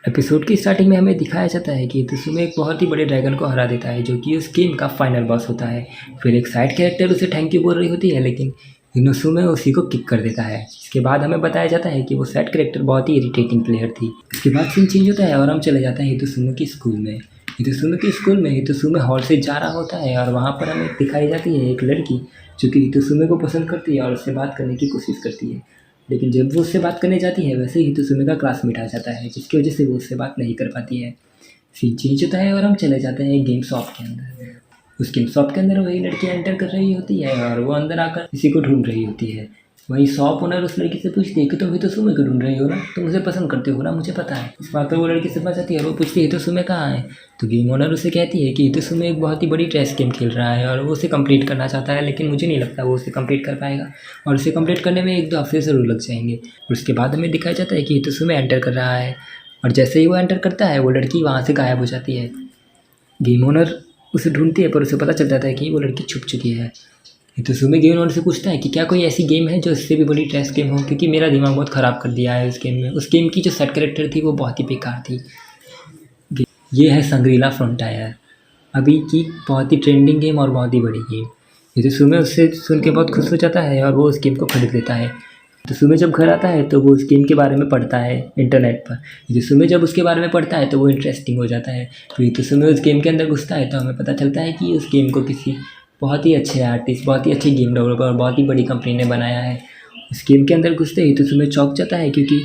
Episode की starting में हमें दिखाया जाता है कि हितोसुमे एक बहुत ही बड़े ड्रैगन को हरा देता है जो कि उस गेम का फाइनल बॉस होता है। फिर एक साइड कैरेक्टर उसे थैंक यू बोल रही होती है लेकिन हिनोसुमे उसी को किक कर देता है। इसके बाद हमें बताया जाता है कि वो साइड कैरेक्टर बहुत ही इरिटेटिंग प्लेयर थी। इसके बाद सीन चेंज होता है और हम चले जाते हैं हितोसुमे की स्कूल में। हितोसुमे हॉल से जा रहा होता है और वहाँ पर हमें दिखाई जाती है एक लड़की जो कि हितोसुमे को पसंद करती है और उससे बात करने की कोशिश करती है। लेकिन जब वो उससे बात करने जाती है वैसे ही हितोसुमे का क्लासमेट आ जाता है जिसकी वजह से वो उससे बात नहीं कर पाती है। सीन चेंज होता है और हम चले जाते हैं गेम शॉप के अंदर। उस गेम शॉप के अंदर वही लड़की एंटर कर रही होती है और वो अंदर आकर किसी को ढूंढ रही होती है। वही शॉप ओनर उस लड़की से पूछती है कि तुम हितोसुमे को ढूंढ रही हो ना, तुम मुझे पसंद करते हो ना, मुझे पता है। इस बात पर वो लड़की समझ जाती है और वो पूछती है हितोसुमे कहाँ है। तो गेम ओनर उसे कहती है कि हितोसुमे एक बहुत ही बड़ी चेस गेम खेल रहा है और वो उसे कंप्लीट करना चाहता है लेकिन मुझे नहीं लगता वो उसे कंप्लीट कर पाएगा और उसे कंप्लीट करने में 1-2 हफ्ते ज़रूर लग जाएंगे। और उसके बाद हमें दिखाया जाता है कि हितोसुमे एंटर कर रहा है और जैसे ही वो एंटर करता है वो लड़की वहाँ से गायब हो जाती है। गेम ओनर उसे ढूंढती है पर उसे पता चल जाता है कि वो लड़की छुप चुकी है। हितोसुमे गेम ओनर से पूछता है कि क्या कोई ऐसी गेम है जो इससे भी बड़ी ट्रेस गेम हो, क्योंकि मेरा दिमाग बहुत ख़राब कर दिया है उस गेम में। उस गेम की जो सेट कैरेक्टर थी वो बहुत ही बेकार थी। ये है संग्रीला फ्रंटायर, अभी की बहुत ही ट्रेंडिंग गेम और बहुत ही बड़ी गेम। हितोसुमे उससे सुन के बहुत खुश हो जाता है और वो उस गेम को खरीद लेता है। हितोसुमे जब घर आता है तो वो उस गेम के बारे में पढ़ता है इंटरनेट पर। हितोसुमे जब उसके बारे में पढ़ता है तो वो इंटरेस्टिंग हो जाता है। फिर हितोसुमे उस गेम के अंदर घुसता है तो हमें पता चलता है कि उस गेम को किसी बहुत ही अच्छे आर्टिस्ट, बहुत ही अच्छे गेम डेवलपर और बहुत ही बड़ी कंपनी ने बनाया है। उस गेम के अंदर घुसते ही हितोसुमे चौंक जाता है क्योंकि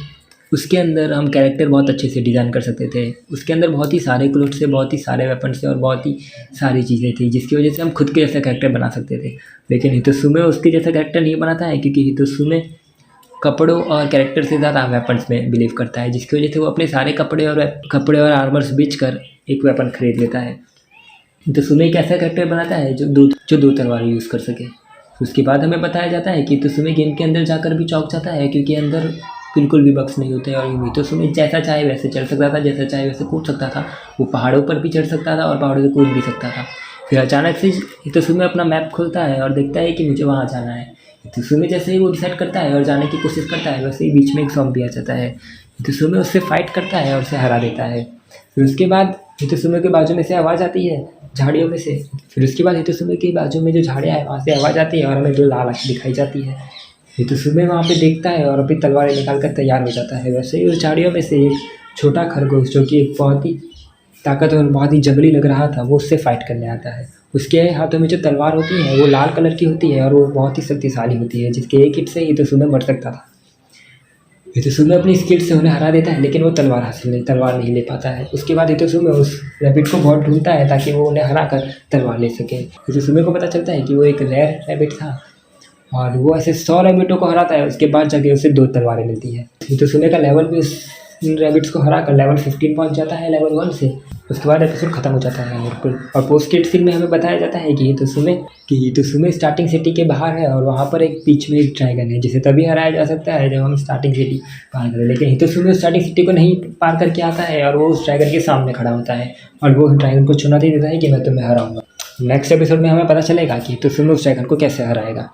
उसके अंदर हम कैरेक्टर बहुत अच्छे से डिज़ाइन कर सकते थे। उसके अंदर बहुत ही सारे क्लोथ्स थे, बहुत ही सारे वेपन्स थे और बहुत ही सारी चीज़ें थी जिसकी वजह से हम खुद के जैसा कैरेक्टर बना सकते थे। लेकिन हितोसुमे उसके जैसा कैरेक्टर नहीं बनाता है क्योंकि हितोसुमे कपड़ों और कैरेक्टर से ज़्यादा वेपन्स में बिलीव करता है, जिसकी वजह से वो अपने सारे कपड़े और आर्मर्स बेच कर एक वेपन खरीद लेता है। हितोसुमे एक ऐसा कैरेक्टर बनाता है जो दो तलवार यूज़ कर सके। उसके बाद हमें बताया जाता है कि हितोसुमे गेम के अंदर जाकर भी चौंक जाता है क्योंकि अंदर बिल्कुल भी बग्स नहीं होते और हितोसुमे जैसा चाहे वैसे चल सकता था, जैसा चाहे वैसे कूद सकता था। वो पहाड़ों पर भी चढ़ सकता था और पहाड़ों से कूद भी सकता था। फिर अचानक से हितोसुमे अपना मैप खोलता है और देखता है कि मुझे वहाँ जाना है। हितोसुमे जैसे ही वो डिसाइड करता है और जाने की कोशिश करता है वैसे ही बीच में एक ज़ॉम्बी आ जाता है। हितोसुमे उससे फाइट करता है और उसे हरा देता है। फिर उसके बाद हितोसुमे के बाजू में से आवाज़ आती है झाड़ियों में से। फिर उसके बाद हितोसुमे के बाजू में जो झाड़ियाँ हैं वहाँ से आवाज़ आती है और हमें 2 लाल आँखें दिखाई जाती है। हितोसुमे वहाँ पे देखता है और अपनी तलवारें निकाल कर तैयार हो जाता है। वैसे ही उस झाड़ियों में से एक छोटा खरगोश जो कि एक बहुत ही ताकतवर, बहुत ही जंगली लग रहा था, वो उससे फाइट करने आता है। उसके हाथों में जो तलवार होती है वो लाल कलर की होती है और वो बहुत ही शक्तिशाली होती है जिसके एक हिट से हितोसुमे मर सकता था। हितोसुमे अपनी स्किल से उन्हें हरा देता है लेकिन वो तलवार नहीं ले पाता है। उसके बाद हितोसुमे उस रैबिट को बहुत ढूंढता है ताकि वो उन्हें हरा कर तलवार ले सके। हितोसुमे को पता चलता है कि वो एक रेयर रैबिट था और वो ऐसे 100 रैबिटों को हराता है, उसके बाद जाके उसे 2 तलवारें मिलती है। हितोसुमे का लेवल भी उस रैबिट्स को हरा कर लेवल 15 पहुंच जाता है लेवल 1 से। उसके बाद एपिसोड खत्म हो जाता है और पोस्ट क्रेडिट सीन में हमें बताया जाता है कि हितोसुमे स्टार्टिंग सिटी के बाहर है और वहाँ पर एक बीच में एक ड्रैगन है जिसे तभी हराया जा सकता है जब हम स्टार्टिंग सिटी पार करें। लेकिन हितोसुमे स्टार्टिंग सिटी को नहीं पार करके आता है और वो उस ड्रैगन के सामने खड़ा होता है और वो ड्रैगन को चुनौती देता है कि मैं तुम्हें हराऊंगा। नेक्स्ट एपिसोड में हमें पता चलेगा कि हितोसुमे उस ड्रैगन को कैसे हराएगा।